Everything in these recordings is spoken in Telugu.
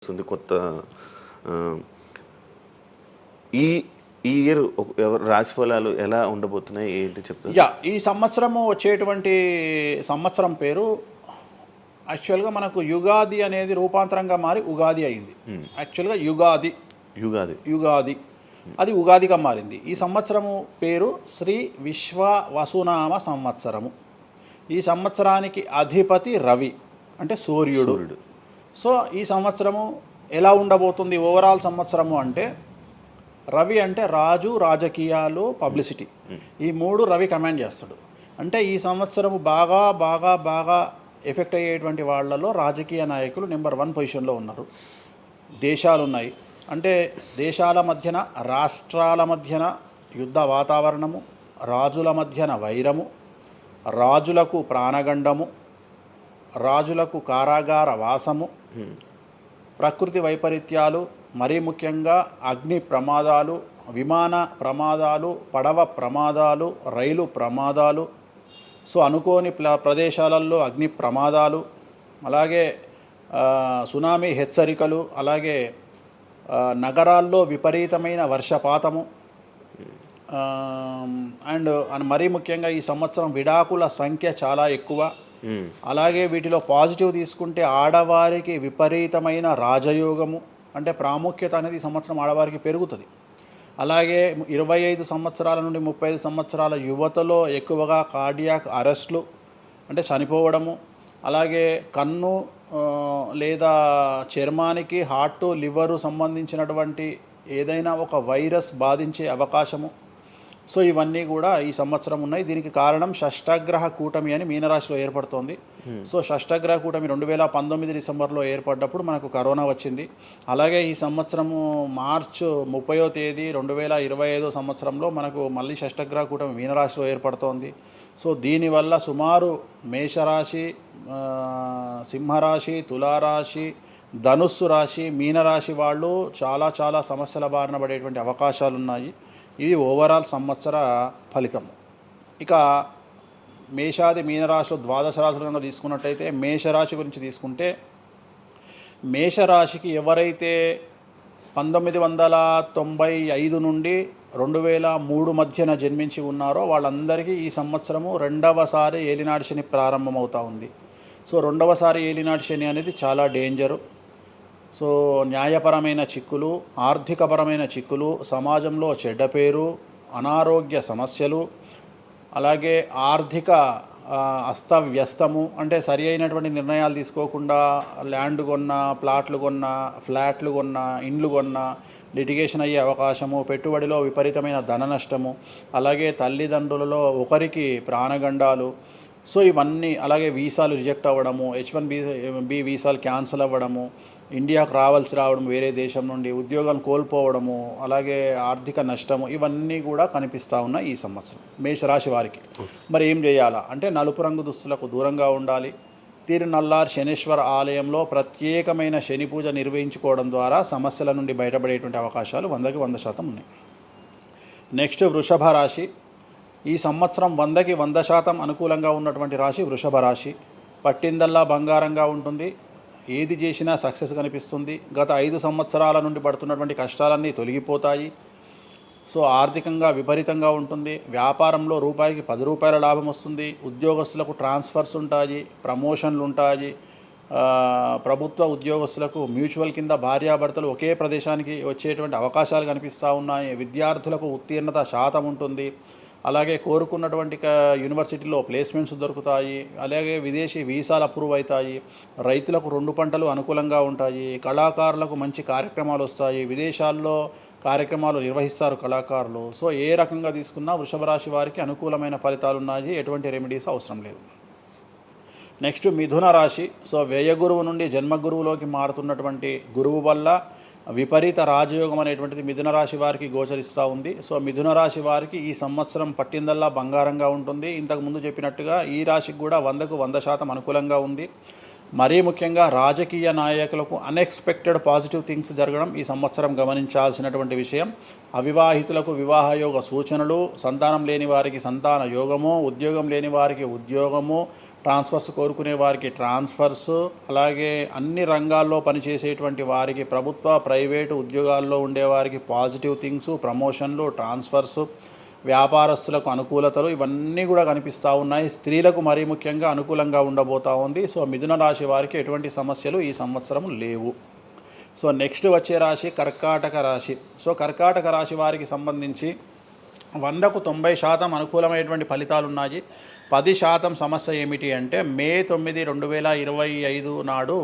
వస్తుంది కొత్త ఈ ఈ ఇయర్ రాశి ఫలాలు ఎలా ఉండబోతున్నాయి ఏంటి చెప్తారు? ఈ సంవత్సరము వచ్చేటువంటి సంవత్సరం పేరు యాక్చువల్గా మనకు యుగాది అనేది రూపాంతరంగా మారి ఉగాది అయింది. యాక్చువల్గా యుగాది యుగాది యుగాది అది ఉగాదిగా మారింది. ఈ సంవత్సరము పేరు శ్రీ విశ్వ వసునామ సంవత్సరము. ఈ సంవత్సరానికి అధిపతి రవి అంటే సూర్యుడు. సో ఈ సంవత్సరము ఎలా ఉండబోతుంది ఓవరాల్ సంవత్సరము అంటే, రవి అంటే రాజు, రాజకీయాలు, పబ్లిసిటీ, ఈ మూడు రవి కమాండ్ చేస్తాడు. అంటే ఈ సంవత్సరము బాగా బాగా బాగా ఎఫెక్ట్ అయ్యేటువంటి వాళ్ళలో రాజకీయ నాయకులు నెంబర్ 1 పొజిషన్లో ఉన్నారు. దేశాలు ఉన్నాయి అంటే దేశాల మధ్యన, రాష్ట్రాల మధ్యన యుద్ధ వాతావరణము, రాజుల మధ్యన వైరము, రాజులకు ప్రాణగండము, రాజులకు కారాగార వాసము, ప్రకృతి వైపరీత్యాలు, మరీ ముఖ్యంగా అగ్ని ప్రమాదాలు, విమాన ప్రమాదాలు, పడవ ప్రమాదాలు, రైలు ప్రమాదాలు, సో అనుకోని ప్రదేశాలలో అగ్ని ప్రమాదాలు, అలాగే సునామీ హెచ్చరికలు, అలాగే నగరాల్లో విపరీతమైన వర్షపాతము, అండ్ మరీ ముఖ్యంగా ఈ సంవత్సరం విడాకుల సంఖ్య చాలా ఎక్కువ. అలాగే వీటిలో పాజిటివ్ తీసుకుంటే ఆడవారికి విపరీతమైన రాజయోగము, అంటే ప్రాముఖ్యత అనేది ఈ సంవత్సరం ఆడవారికి పెరుగుతుంది. అలాగే 25 సంవత్సరాల నుండి 35 సంవత్సరాల యువతలో ఎక్కువగా కార్డియాక్ అరెస్ట్లు అంటే చనిపోవడము, అలాగే కన్ను లేదా చర్మానికి హార్ట్, లివరు సంబంధించినటువంటి ఏదైనా ఒక వైరస్ బాధించే అవకాశము. సో ఇవన్నీ కూడా ఈ సంవత్సరం ఉన్నాయి. దీనికి కారణం షష్ఠగ్రహ కూటమి అని మీనరాశిలో ఏర్పడుతోంది. సో షష్ఠగ్రహ కూటమి 2019 డిసెంబర్లో ఏర్పడ్డప్పుడు మనకు కరోనా వచ్చింది. అలాగే ఈ సంవత్సరము మార్చి 30వ తేదీ 2025 సంవత్సరంలో మనకు మళ్ళీ షష్ఠగ్రహ కూటమి మీనరాశిలో ఏర్పడుతోంది. సో దీనివల్ల సుమారు మేషరాశి, సింహరాశి, తులారాశి, ధనుస్సు రాశి, మీనరాశి వాళ్ళు చాలా చాలా సమస్యల బారిన పడేటువంటి అవకాశాలు ఉన్నాయి. ఇది ఓవరాల్ సంవత్సర ఫలితం. ఇక మేషాది మీనరాశిలో ద్వాదశ రాశులుగా తీసుకున్నట్టయితే మేషరాశి గురించి తీసుకుంటే, మేషరాశికి ఎవరైతే 1995 నుండి 2003 మధ్యన జన్మించి ఉన్నారో వాళ్ళందరికీ ఈ సంవత్సరము రెండవసారి ఏలినాటి శని ప్రారంభమవుతూ ఉంది. సో రెండవసారి ఏలినాటి శని అనేది చాలా డేంజరు. సో న్యాయపరమైన చిక్కులు, ఆర్థికపరమైన చిక్కులు, సమాజంలో చెడ్డ పేరు, అనారోగ్య సమస్యలు, అలాగే ఆర్థిక అస్తవ్యస్తము, అంటే సరి అయినటువంటి నిర్ణయాలు తీసుకోకుండా ల్యాండ్ కొన్నా, ప్లాట్లు కొన్నా, ఫ్లాట్లు కొన్నా, ఇండ్లు కొన్నా లిటిగేషన్ అయ్యే అవకాశము, పెట్టుబడిలో విపరీతమైన ధన నష్టము, అలాగే తల్లిదండ్రులలో ఒకరికి ప్రాణగండాలు. సో ఇవన్నీ, అలాగే వీసాలు రిజెక్ట్ అవ్వడము, H1B వీసాలు క్యాన్సిల్ అవ్వడము, ఇండియాకు రావడం వేరే దేశం నుండి, ఉద్యోగం కోల్పోవడము, అలాగే ఆర్థిక నష్టము, ఇవన్నీ కూడా కనిపిస్తూ ఉన్నాయి ఈ సంవత్సరం మేషరాశి వారికి. మరి ఏం చేయాలా అంటే, నలుపు రంగు దుస్తులకు దూరంగా ఉండాలి. తిరునల్లార్ శనీశ్వర ఆలయంలో ప్రత్యేకమైన శని పూజ నిర్వహించుకోవడం ద్వారా సమస్యల నుండి బయటపడేటువంటి అవకాశాలు 100కి 100% ఉన్నాయి. నెక్స్ట్ వృషభ రాశి. ఈ సంవత్సరం 100కి 100% అనుకూలంగా ఉన్నటువంటి రాశి వృషభ రాశి. పట్టిందల్లా బంగారంగా ఉంటుంది, ఏది చేసినా సక్సెస్ కనిపిస్తుంది. గత 5 సంవత్సరాల నుండి పడుతున్నటువంటి కష్టాలన్నీ తొలగిపోతాయి. సో ఆర్థికంగా విపరీతంగా ఉంటుంది. వ్యాపారంలో రూపాయికి 10 రూపాయల లాభం వస్తుంది. ఉద్యోగస్తులకు ట్రాన్స్ఫర్స్ ఉంటాయి, ప్రమోషన్లు ఉంటాయి. ప్రభుత్వ ఉద్యోగస్తులకు మ్యూచువల్ కింద భార్యాభర్తలు ఒకే ప్రదేశానికి వచ్చేటువంటి అవకాశాలు కనిపిస్తూ ఉన్నాయి. విద్యార్థులకు ఉత్తీర్ణత శాతం ఉంటుంది. అలాగే కోరుకున్నటువంటి యూనివర్సిటీలో ప్లేస్మెంట్స్ దొరుకుతాయి. అలాగే విదేశీ వీసాలు అప్రూవ్ అవుతాయి. రైతులకు 2 పంటలు అనుకూలంగా ఉంటాయి. కళాకారులకు మంచి కార్యక్రమాలు వస్తాయి. విదేశాల్లో కార్యక్రమాలు నిర్వహిస్తారు కళాకారులు. సో ఏ రకంగా తీసుకున్నా వృషభ రాశి వారికి అనుకూలమైన ఫలితాలు ఉన్నాయి. ఎటువంటి రెమెడీస్ అవసరం లేదు. నెక్స్ట్ మిథున రాశి. సో వ్యయగురువు నుండి జన్మగురువులోకి మారుతున్నటువంటి గురువు వల్ల విపరీత రాజయోగం అనేటువంటిది మిథున రాశి వారికి గోచరిస్తూ ఉంది. సో మిథున రాశి వారికి ఈ సంవత్సరం పట్టిందల్లా బంగారంగా ఉంటుంది. ఇంతకుముందు చెప్పినట్టుగా ఈ రాశికి కూడా 100కు 100% అనుకూలంగా ఉంది. మరీ ముఖ్యంగా రాజకీయ నాయకులకు అన్ఎక్స్పెక్టెడ్ పాజిటివ్ థింగ్స్ జరగడం ఈ సంవత్సరం గమనించాల్సినటువంటి విషయం. అవివాహితులకు వివాహయోగ సూచనలు, సంతానం లేని వారికి సంతాన యోగము, ఉద్యోగం లేని వారికి ఉద్యోగము, ట్రాన్స్ఫర్స్ కోరుకునే వారికి ట్రాన్స్ఫర్స్, అలాగే అన్ని రంగాల్లో పనిచేసేటువంటి వారికి, ప్రభుత్వ ప్రైవేటు ఉద్యోగాల్లో ఉండేవారికి పాజిటివ్ థింగ్స్, ప్రమోషన్లు, ట్రాన్స్ఫర్స్, వ్యాపారస్తులకు అనుకూలతలు ఇవన్నీ కూడా కనిపిస్తూ ఉన్నాయి. స్త్రీలకు మరీ ముఖ్యంగా అనుకూలంగా ఉండబోతూ ఉంది. సో మిథున రాశి వారికి ఎటువంటి సమస్యలు ఈ సంవత్సరం లేవు. సో నెక్స్ట్ వచ్చే రాశి కర్కాటక రాశి. సో కర్కాటక రాశి వారికి సంబంధించి 100కు 90% అనుకూలమైనటువంటి ఫలితాలు ఉన్నాయి. 10% సమస్య ఏమిటి అంటే మే 9, 2025 నాడు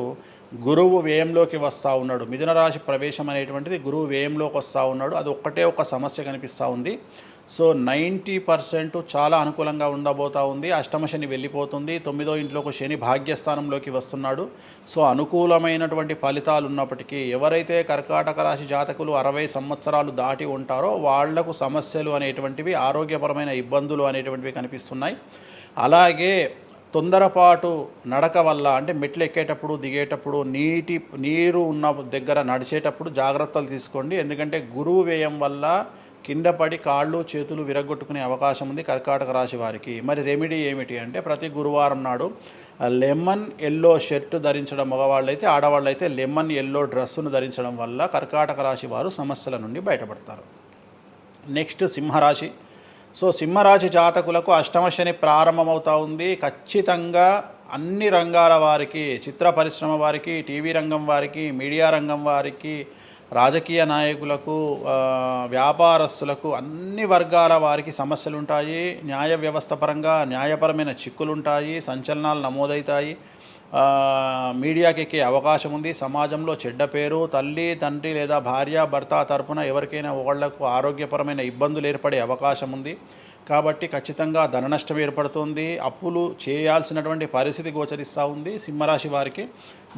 గురువు వ్యయంలోకి వస్తూ ఉన్నాడు. మిథున రాశి ప్రవేశం అనేటువంటిది గురువు వ్యయంలోకి వస్తూ ఉన్నాడు. అది ఒక్కటే ఒక సమస్య కనిపిస్తూ ఉంది. సో 90% చాలా అనుకూలంగా ఉండబోతూ ఉంది. అష్టమ శని వెళ్ళిపోతుంది. 9వ ఇంట్లోకి శని భాగ్యస్థానంలోకి వస్తున్నాడు. సో అనుకూలమైనటువంటి ఫలితాలు ఉన్నప్పటికీ ఎవరైతే కర్కాటక రాశి జాతకులు 60 సంవత్సరాలు దాటి ఉంటారో వాళ్లకు సమస్యలు అనేటువంటివి, ఆరోగ్యపరమైన ఇబ్బందులు అనేటువంటివి కనిపిస్తున్నాయి. అలాగే తొందరపాటు నడక వల్ల, అంటే మెట్లు ఎక్కేటప్పుడు దిగేటప్పుడు నీరు ఉన్న దగ్గర నడిచేటప్పుడు జాగ్రత్తలు తీసుకోండి. ఎందుకంటే గురువు వ్యయం వల్ల కింద పడి కాళ్ళు చేతులు విరగొట్టుకునే అవకాశం ఉంది కర్కాటక రాశి వారికి. మరి రెమెడీ ఏమిటి అంటే ప్రతి గురువారం నాడు లెమన్ ఎల్లో షర్ట్ ధరించడం మగవాళ్ళైతే, ఆడవాళ్ళైతే లెమన్ ఎల్లో డ్రెస్సును ధరించడం వల్ల కర్కాటక రాశి వారు సమస్యల నుండి బయటపడతారు. నెక్స్ట్ సింహరాశి. సో సింహరాశి జాతకులకు అష్టమ శని ప్రారంభమవుతూ ఉంది. ఖచ్చితంగా అన్ని రంగాల వారికి, చిత్ర పరిశ్రమ వారికి, టీవీ రంగం వారికి, మీడియా రంగం వారికి, రాజకీయ నాయకులకు, వ్యాపారస్తులకు, అన్ని వర్గాల వారికి సమస్యలు ఉంటాయి. న్యాయ వ్యవస్థ పరంగా న్యాయపరమైన చిక్కులు ఉంటాయి. సంచలనాలు నమోదవుతాయి. మీడియాకి ఎక్కే అవకాశం ఉంది. సమాజంలో చెడ్డ పేరు, తల్లి తండ్రి లేదా భార్య భర్త తరపున ఎవరికైనా వాళ్లకు ఆరోగ్యపరమైన ఇబ్బందులు ఏర్పడే అవకాశం ఉంది. కాబట్టి ఖచ్చితంగా ధన నష్టం ఏర్పడుతుంది. అప్పులు చేయాల్సినటువంటి పరిస్థితి గోచరిస్తూ ఉంది సింహరాశి వారికి.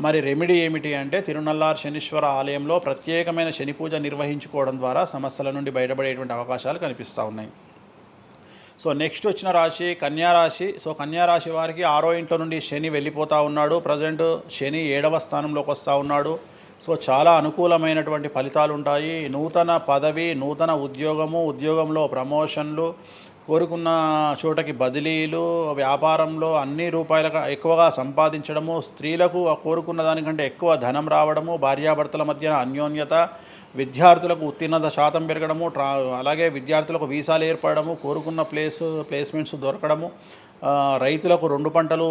మరి రెమెడీ ఏమిటి అంటే తిరునల్లార్ శనీశ్వర ఆలయంలో ప్రత్యేకమైన శని పూజ నిర్వహించుకోవడం ద్వారా సమస్యల నుండి బయటపడేటువంటి అవకాశాలు కనిపిస్తూ ఉన్నాయి. సో నెక్స్ట్ వచ్చిన రాశి కన్యారాశి. సో కన్యారాశి వారికి 6వ ఇంట్లో నుండి శని వెళ్ళిపోతూ ఉన్నాడు. ప్రజెంట్ శని 7వ స్థానంలోకి వస్తూ ఉన్నాడు. సో చాలా అనుకూలమైనటువంటి ఫలితాలు ఉంటాయి. నూతన పదవి, నూతన ఉద్యోగంలో ప్రమోషన్లు, కోరుకున్న చోటకి బదిలీలు, వ్యాపారంలో అన్ని రూపాయలకు ఎక్కువగా సంపాదించడము, స్త్రీలకు కోరుకున్న దానికంటే ఎక్కువ ధనం రావడము, భార్యాభర్తల మధ్య అన్యోన్యత, విద్యార్థులకు ఉత్తీర్ణత శాతం పెరగడము, అలాగే విద్యార్థులకు వీసాలు ఏర్పడము, కోరుకున్న ప్లేస్మెంట్స్ దొరకడము, రైతులకు 2 పంటలు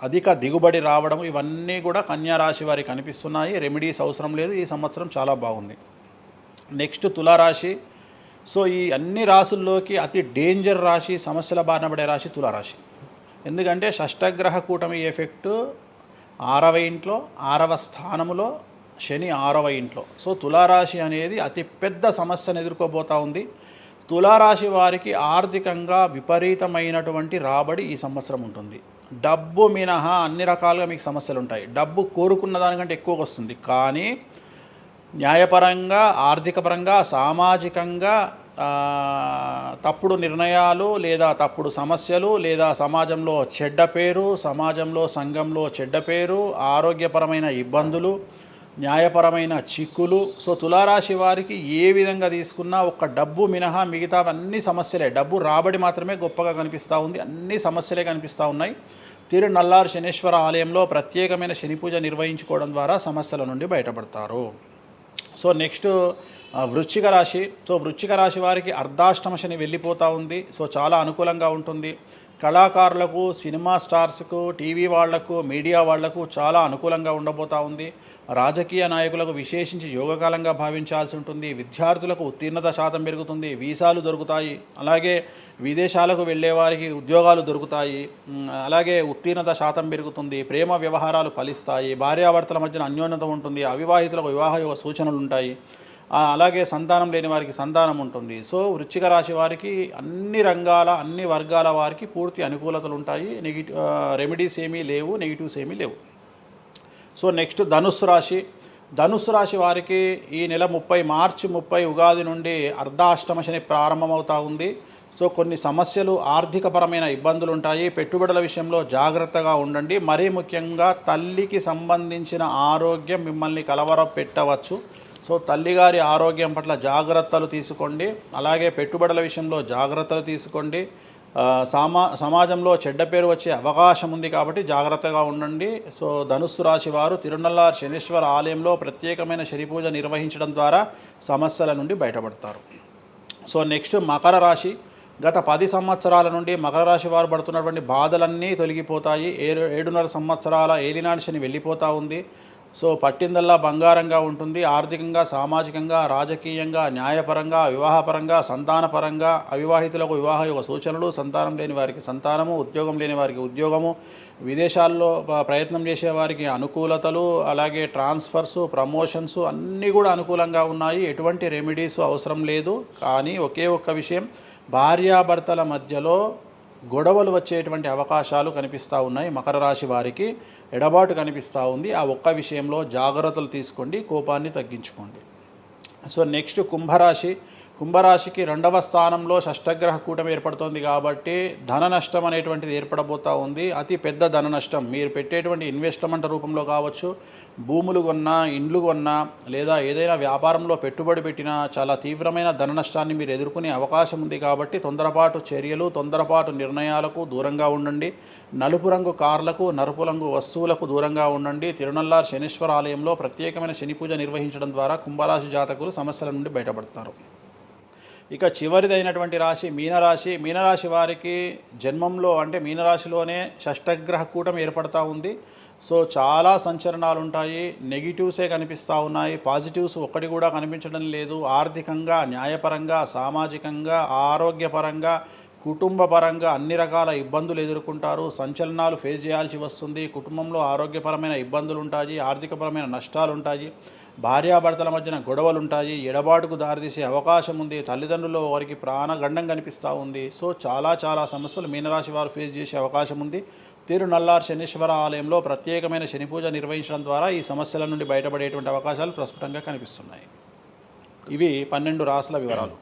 అధిక దిగుబడి రావడము, ఇవన్నీ కూడా కన్యా రాశి వారికి కనిపిస్తున్నాయి. రెమెడీస్ అవసరం లేదు. ఈ సంవత్సరం చాలా బాగుంది. నెక్స్ట్ తులారాశి. సో ఈ అన్ని రాశుల్లోకి అతి డేంజర్ రాశి, సమస్యల బారిన పడే రాశి తులారాశి. ఎందుకంటే షష్టగ్రహ కూటమి ఎఫెక్టు 6వ ఇంట్లో, 6వ స్థానములో శని 6వ ఇంట్లో. సో తులారాశి అనేది అతి పెద్ద సమస్యను ఎదుర్కోబోతూ ఉంది. తులారాశి వారికి ఆర్థికంగా విపరీతమైనటువంటి రాబడి ఈ సంవత్సరం ఉంటుంది. డబ్బు మినహా అన్ని రకాలుగా మీకు సమస్యలు ఉంటాయి. డబ్బు కోరుకున్న దానికంటే ఎక్కువగా వస్తుంది. కానీ న్యాయపరంగా, ఆర్థికపరంగా, సామాజికంగా తప్పుడు నిర్ణయాలు లేదా తప్పుడు సమస్యలు లేదా సమాజంలో చెడ్డ పేరు, సమాజంలో సంఘంలో చెడ్డ పేరు, ఆరోగ్యపరమైన ఇబ్బందులు, న్యాయపరమైన చిక్కులు. సో తులారాశి వారికి ఏ విధంగా తీసుకున్నా ఒక్క డబ్బు మినహా మిగతా అన్ని సమస్యలే. డబ్బు రాబడి మాత్రమే గొప్పగా కనిపిస్తూ ఉంది. అన్ని సమస్యలే కనిపిస్తూ ఉన్నాయి. తిరునల్లార్ శనీశ్వర ఆలయంలో ప్రత్యేకమైన శని పూజ నిర్వహించుకోవడం ద్వారా సమస్యల నుండి బయటపడతారు. సో నెక్స్ట్ వృశ్చిక రాశి. సో వృశ్చిక రాశి వారికి అర్ధాష్టమ శని వెళ్ళిపోతూ ఉంది. సో చాలా అనుకూలంగా ఉంటుంది. కళాకారులకు, సినిమా స్టార్స్కు, టీవీ వాళ్లకు, మీడియా వాళ్లకు చాలా అనుకూలంగా ఉండబోతూ ఉంది. రాజకీయ నాయకులకు విశేషించి యోగకాలంగా భావించాల్సి ఉంటుంది. విద్యార్థులకు ఉత్తీర్ణత శాతం పెరుగుతుంది. వీసాలు దొరుకుతాయి. అలాగే విదేశాలకు వెళ్ళే వారికి ఉద్యోగాలు దొరుకుతాయి. అలాగే ఉత్తీర్ణత శాతం పెరుగుతుంది. ప్రేమ వ్యవహారాలు ఫలిస్తాయి. భార్యాభర్తల మధ్యన అన్యోన్యత ఉంటుంది. అవివాహితులకు వివాహ యోగ సూచనలు ఉంటాయి. అలాగే సంతానం లేని వారికి సంతానం ఉంటుంది. సో వృశ్చిక రాశి వారికి అన్ని రంగాల, అన్ని వర్గాల వారికి పూర్తి అనుకూలతలు ఉంటాయి. రెమెడీస్ ఏమీ లేవు, నెగిటివ్స్ ఏమీ లేవు. సో నెక్స్ట్ ధనుస్సు రాశి. ధనుస్సు రాశి వారికి ఈ నెల మార్చి 30 ఉగాది నుండి అర్ధాష్టమ శని ప్రారంభమవుతూ ఉంది. సో కొన్ని సమస్యలు, ఆర్థికపరమైన ఇబ్బందులు ఉంటాయి. పెట్టుబడుల విషయంలో జాగ్రత్తగా ఉండండి. మరీ ముఖ్యంగా తల్లికి సంబంధించిన ఆరోగ్యం మిమ్మల్ని కలవరపెట్టవచ్చు. సో తల్లిగారి ఆరోగ్యం పట్ల జాగ్రత్తలు తీసుకోండి. అలాగే పెట్టుబడుల విషయంలో జాగ్రత్తలు తీసుకోండి. సమాజంలో చెడ్డ పేరు వచ్చే అవకాశం ఉంది కాబట్టి జాగ్రత్తగా ఉండండి. సో ధనుస్సు రాశి వారు తిరునల్లార్ శనీశ్వర ఆలయంలో ప్రత్యేకమైన శని పూజ నిర్వహించడం ద్వారా సమస్యల నుండి బయటపడతారు. సో నెక్స్ట్ మకర రాశి. గత 10 సంవత్సరాల నుండి మకర రాశి వారు పడుతున్నటువంటి బాధలన్నీ తొలగిపోతాయి. 7.5 సంవత్సరాల ఏలినాటి శని వెళ్ళిపోతూ ఉంది. సో పట్టిందల్లా బంగారంగా ఉంటుంది. ఆర్థికంగా, సామాజికంగా, రాజకీయంగా, న్యాయపరంగా, వివాహపరంగా, సంతానపరంగా, అవివాహితులకు వివాహ యొక్క సూచనలు, సంతానం లేని వారికి సంతానము, ఉద్యోగం లేని వారికి ఉద్యోగము, విదేశాల్లో ప్రయత్నం చేసే వారికి అనుకూలతలు, అలాగే ట్రాన్స్ఫర్స్, ప్రమోషన్స్ అన్నీ కూడా అనుకూలంగా ఉన్నాయి. ఎటువంటి రెమెడీస్ అవసరం లేదు. కానీ ఒకే ఒక్క విషయం, భార్యాభర్తల మధ్యలో గొడవలు వచ్చేటువంటి అవకాశాలు కనిపిస్తూ ఉన్నాయి. మకర రాశి వారికి ఎడబాటు కనిపిస్తూ ఉంది. ఆ ఒక్క విషయంలో జాగ్రత్తలు తీసుకోండి, కోపాన్ని తగ్గించుకోండి. సో నెక్స్ట్ కుంభరాశి. కుంభరాశికి 2వ స్థానంలో షష్టగ్రహ కూటమి ఏర్పడుతోంది కాబట్టి ధన నష్టం అనేటువంటిది ఏర్పడబోతూ ఉంది. అతి పెద్ద ధన నష్టం మీరు పెట్టేటువంటి ఇన్వెస్ట్మెంట్ రూపంలో కావచ్చు, భూములు కొన్నా, ఇండ్లు కొన్నా, లేదా ఏదైనా వ్యాపారంలో పెట్టుబడి పెట్టినా చాలా తీవ్రమైన ధన నష్టాన్ని మీరు ఎదుర్కొనే అవకాశం ఉంది. కాబట్టి తొందరపాటు చర్యలు, తొందరపాటు నిర్ణయాలకు దూరంగా ఉండండి. నలుపు రంగు కార్లకు, నలుపు రంగు వస్తువులకు దూరంగా ఉండండి. తిరునల్లార్ శనీశ్వర ఆలయంలో ప్రత్యేకమైన శని పూజ నిర్వహించడం ద్వారా కుంభరాశి జాతకులు సమస్యల నుండి బయటపడతారు. ఇక చివరిదైనటువంటి రాశి మీనరాశి. మీనరాశి వారికి జన్మంలో అంటే మీనరాశిలోనే షష్టగ్రహ కూటమి ఏర్పడతా ఉంది. సో చాలా సంచలనాలు ఉంటాయి. నెగిటివ్సే కనిపిస్తూ ఉన్నాయి, పాజిటివ్స్ ఒక్కటి కూడా కనిపించడం లేదు. ఆర్థికంగా, న్యాయపరంగా, సామాజికంగా, ఆరోగ్యపరంగా, కుటుంబపరంగా అన్ని రకాల ఇబ్బందులు ఎదుర్కొంటారు. సంచలనాలు ఫేస్ చేయాల్సి వస్తుంది. కుటుంబంలో ఆరోగ్యపరమైన ఇబ్బందులు ఉంటాయి, ఆర్థికపరమైన నష్టాలు ఉంటాయి, భార్యాభర్తల మధ్యన గొడవలు ఉంటాయి, ఎడబాటుకు దారితీసే అవకాశం ఉంది. తల్లిదండ్రుల్లో వారికి ప్రాణగండం కనిపిస్తూ ఉంది. సో చాలా సమస్యలు మీనరాశి వారు ఫేస్ చేసే అవకాశం ఉంది. తిరునల్లార్ శనీశ్వర ఆలయంలో ప్రత్యేకమైన శని పూజ నిర్వహించడం ద్వారా ఈ సమస్యల నుండి బయటపడేటువంటి అవకాశాలు ప్రస్ఫుటంగా కనిపిస్తున్నాయి. ఇవి 12 రాశుల వివరాలు.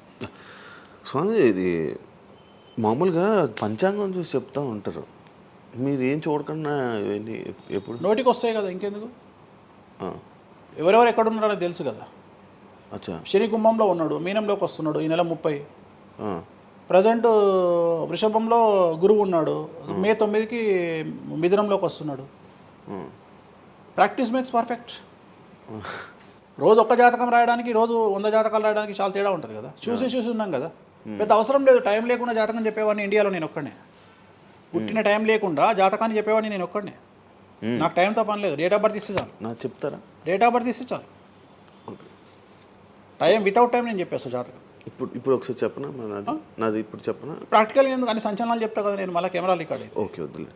స్వామి, ఇది మామూలుగా పంచాంగం చూసి చెప్తూ ఉంటారు, మీరు ఏం చూడకుండా ఇవన్నీ ఎప్పుడు నోటికి వస్తాయి కదా, ఇంకెందుకు? ఎవరెవరు ఎక్కడున్నారో తెలుసు కదా. అచ్చా. శని కుంభంలో ఉన్నాడు, మీనంలోకి వస్తున్నాడు ఈ నెల 30. ప్రజెంట్ వృషభంలో గురువు ఉన్నాడు, మే 9కి మిథునంలోకి వస్తున్నాడు. Practice makes perfect. రోజు ఒక్క జాతకం రాయడానికి, రోజు 100 జాతకాలు రాయడానికి చాలా తేడా ఉంటుంది కదా. చూసి ఉన్నాం కదా, పెద్ద అవసరం లేదు. టైం లేకుండా జాతకం చెప్పేవాడిని ఇండియాలో నేను ఒక్కడే. పుట్టిన టైం లేకుండా జాతకాన్ని చెప్పేవాడిని నేను ఒక్కడే. నాకు టైంతో పని లేదు. డేట్ ఆఫ్ బర్త్ ఇస్తే చాలు. నాకు చెప్తారా? డేట్ ఆఫ్ బర్త్ ఇస్తే చాలు. టైం వితౌట్ టైం నేను చెప్పేస్తాను జాతకం. ఇప్పుడు ఒకసారి చెప్పనా? నాది ఇప్పుడు చెప్పనా? ప్రాక్టికల్గా ఎందుకు అన్ని సంచలనాలు చెప్తా కదా నేను, మళ్ళీ కెమెరా రికార్డ్. ఓకే, వద్దులే.